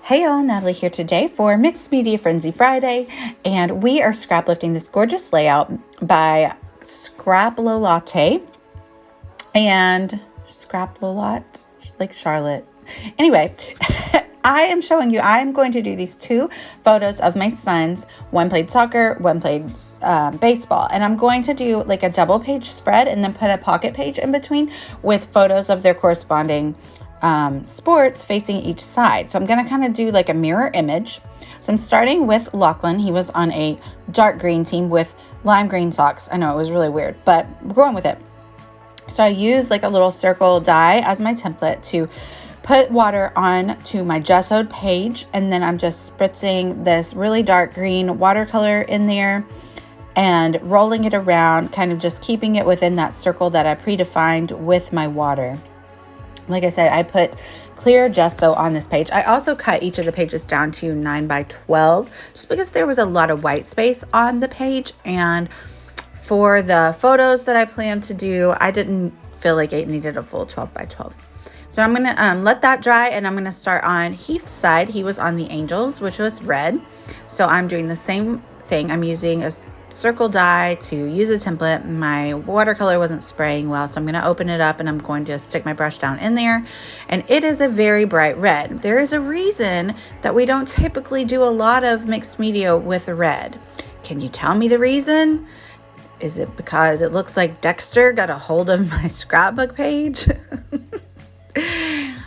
Hey y'all, Natalie here today for Mixed Media Frenzy Friday, and we are scraplifting this gorgeous layout by Scraplolate and Scraplolate, like Charlotte. Anyway, I'm going to do these two photos of my sons. One played soccer, one played baseball, and I'm going to do like a double page spread and then put a pocket page in between with photos of their corresponding sports facing each side. So I'm going to kind of do like a mirror image. So I'm starting with Lachlan. He was on a dark green team with lime green socks. I know it was really weird, but we're going with it. So I use like a little circle die as my template to put water on to my gessoed page, and then I'm just spritzing this really dark green watercolor in there and rolling it around, kind of just keeping it within that circle that I predefined with my water. Like I said, I put clear gesso on this page. I also cut each of the pages down to 9 by 12 just because there was a lot of white space on the page, and for the photos that I planned to do, I didn't feel like it needed a full 12 by 12. So I'm going to let that dry, and I'm going to start on Heath's side. He was on the Angels, which was red. So I'm doing the same thing. I'm using a circle die to use a template. My watercolor wasn't spraying well, so I'm going to open it up and I'm going to stick my brush down in there. And it is a very bright red. There is a reason that we don't typically do a lot of mixed media with red. Can you tell me the reason? Is it because it looks like Dexter got a hold of my scrapbook page?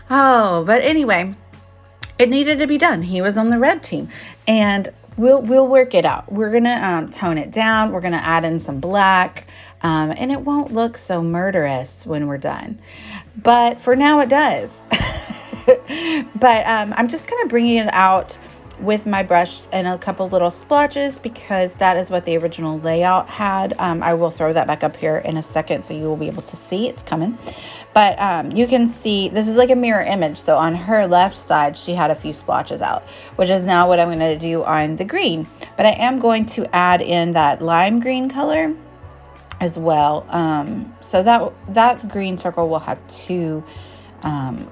Oh, but anyway, it needed to be done. He was on the red team, and we'll work it out. We're gonna tone it down. We're gonna add in some black, and it won't look so murderous when we're done. But for now, it does. But I'm just kind of bringing it out with my brush and a couple little splotches because that is what the original layout had. I will throw that back up here in a second so you will be able to see it's coming. But you can see this is like a mirror image. So on her left side, she had a few splotches out, which is now what I'm going to do on the green. But I am going to add in that lime green color as well. So that green circle will have two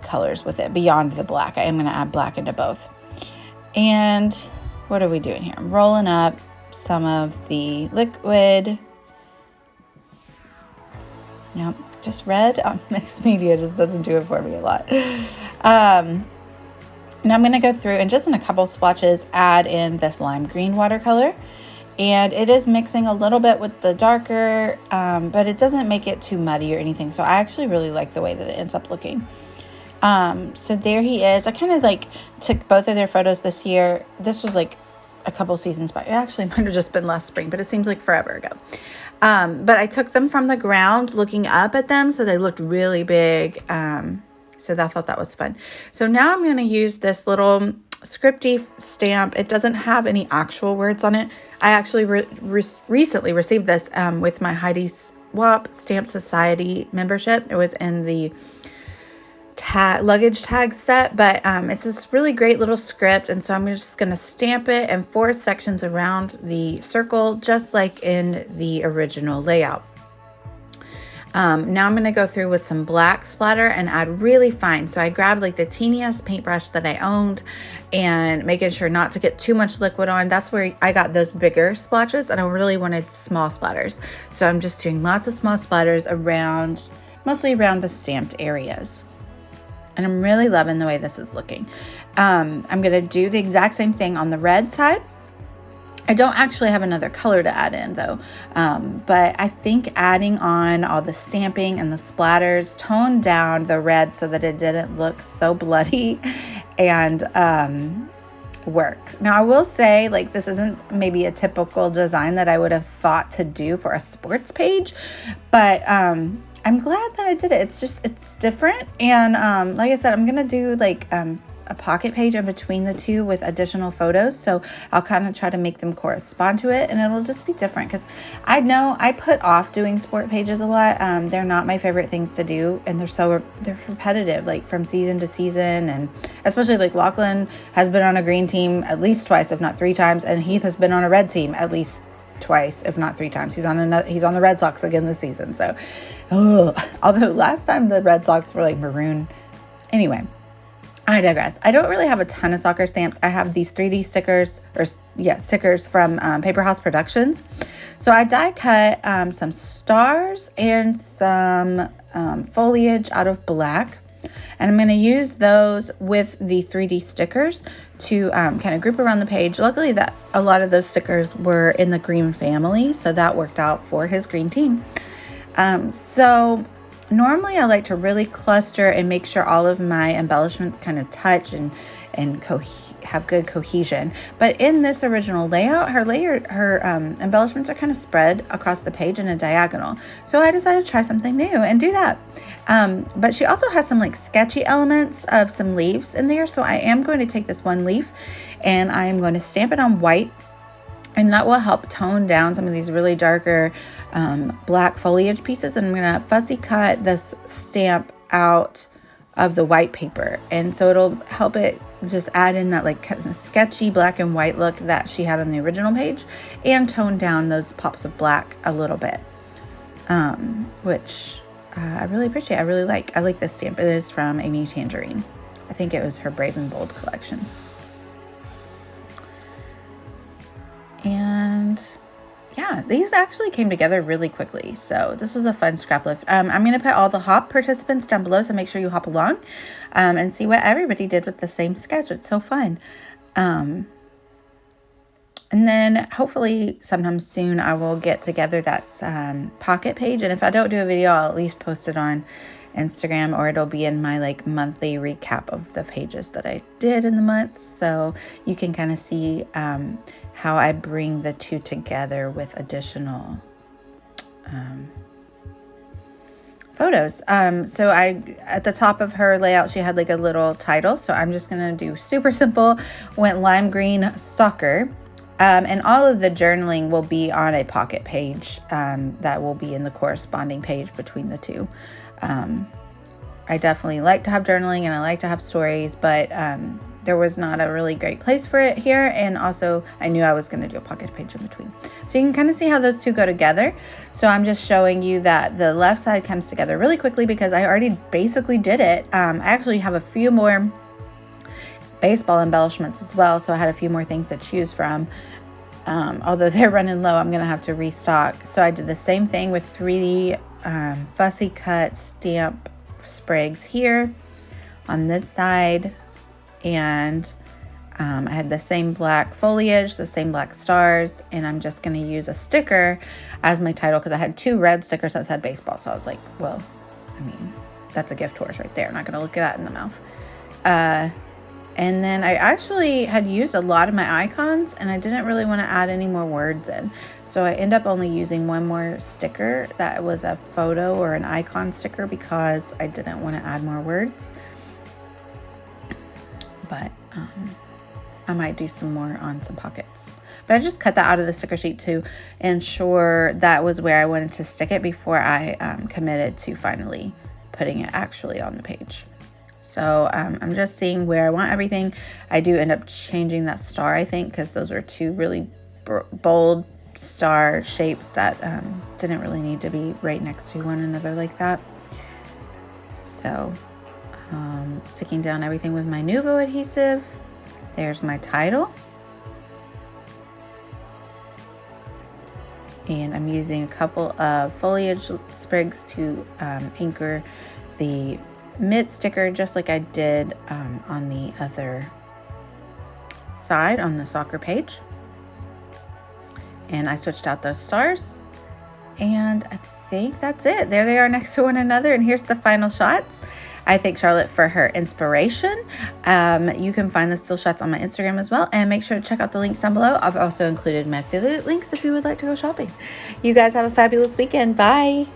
colors with it beyond the black. I am going to add black into both. And what are we doing here? I'm rolling up some of the liquid. Yep, just red on mixed media just doesn't do it for me a lot. Now I'm going to go through and just in a couple splotches add in this lime green watercolor. And it is mixing a little bit with the darker, but it doesn't make it too muddy or anything. So I actually really like the way that it ends up looking. So there he is. I kind of like took both of their photos this year. This was like a couple seasons back. It actually might have just been last spring, but it seems like forever ago. But I took them from the ground looking up at them. So they looked really big. So I thought that was fun. So now I'm going to use this little scripty stamp. It doesn't have any actual words on it. I actually recently received this with my Heidi Swapp Stamp Society membership. It was in the luggage tag set, but it's this really great little script, and so I'm just going to stamp it in 4 sections around the circle, just like in the original layout. Now I'm going to go through with some black splatter and add really fine. So I grabbed like the teeniest paintbrush that I owned and making sure not to get too much liquid on. That's where I got those bigger splotches, and I really wanted small splatters. So I'm just doing lots of small splatters around, mostly around the stamped areas. And I'm really loving the way this is looking. I'm going to do the exact same thing on the red side. I don't actually have another color to add in though. But I think adding on all the stamping and the splatters toned down the red so that it didn't look so bloody and worked. Now I will say, like, this isn't maybe a typical design that I would have thought to do for a sports page, but I'm glad that I did it. It's different. And like I said, I'm going to do like a pocket page in between the two with additional photos. So I'll kind of try to make them correspond to it, and it'll just be different because I know I put off doing sport pages a lot. They're not my favorite things to do, and they're repetitive, like from season to season. And especially like Lachlan has been on a green team at least twice, if not 3 times. And Heath has been on a red team at least twice, if not 3 times. He's on the Red Sox again this season. So, although last time the Red Sox were like maroon. Anyway, I digress. I don't really have a ton of soccer stamps. I have these 3D stickers, stickers from Paper House Productions. So I die cut some stars and some foliage out of black. And I'm going to use those with the 3D stickers to kind of group around the page. Luckily, that a lot of those stickers were in the green family, so that worked out for his green team. So normally I like to really cluster and make sure all of my embellishments kind of touch and have good cohesion. But in this original layout, her embellishments are kind of spread across the page in a diagonal. So I decided to try something new and do that. But she also has some like sketchy elements of some leaves in there. So I am going to take this one leaf and I am going to stamp it on white. And that will help tone down some of these really darker black foliage pieces. And I'm going to fussy cut this stamp out of the white paper. And so it'll help it just add in that like kind of sketchy black and white look that she had on the original page and tone down those pops of black a little bit, which I really appreciate. I really like. I like this stamp. It is from Amy Tangerine. I think it was her Brave and Bold collection. And yeah, these actually came together really quickly. So this was a fun scrap lift. I'm going to put all the hop participants down below, so make sure you hop along and see what everybody did with the same sketch. It's so fun. And then hopefully sometime soon I will get together that pocket page. And if I don't do a video, I'll at least post it on Instagram, or it'll be in my like monthly recap of the pages that I did in the month. So you can kind of see how I bring the two together with additional photos. So at the top of her layout, she had like a little title. So I'm just going to do super simple, went lime green soccer. And all of the journaling will be on a pocket page that will be in the corresponding page between the two. I definitely like to have journaling and I like to have stories, but there was not a really great place for it here. And also I knew I was going to do a pocket page in between. So you can kind of see how those two go together. So I'm just showing you that the left side comes together really quickly because I already basically did it. I actually have a few more baseball embellishments as well. So I had a few more things to choose from. Although they're running low, I'm going to have to restock. So I did the same thing with 3D fussy cut stamp sprigs here on this side. And I had the same black foliage, the same black stars, and I'm just going to use a sticker as my title because I had two red stickers that said baseball. So I was like, well, I mean, that's a gift horse right there. I'm not going to look at that in the mouth. And then I actually had used a lot of my icons and I didn't really want to add any more words in. So I end up only using one more sticker that was a photo or an icon sticker because I didn't want to add more words. But I might do some more on some pockets. But I just cut that out of the sticker sheet to ensure that was where I wanted to stick it before I committed to finally putting it actually on the page. So I'm just seeing where I want everything. I do end up changing that star, I think, because those were two really bold star shapes that didn't really need to be right next to one another like that. So sticking down everything with my Nuvo adhesive. There's my title. And I'm using a couple of foliage sprigs to anchor the mid sticker just like I did on the other side on the soccer page. And I switched out those stars and I think that's it. There they are next to one another, and here's the final shots. I thank Charlotte for her inspiration. You can find the still shots on my Instagram as well, and make sure to check out the links down below. I've also included my affiliate links if you would like to go shopping. You guys have a fabulous weekend. Bye.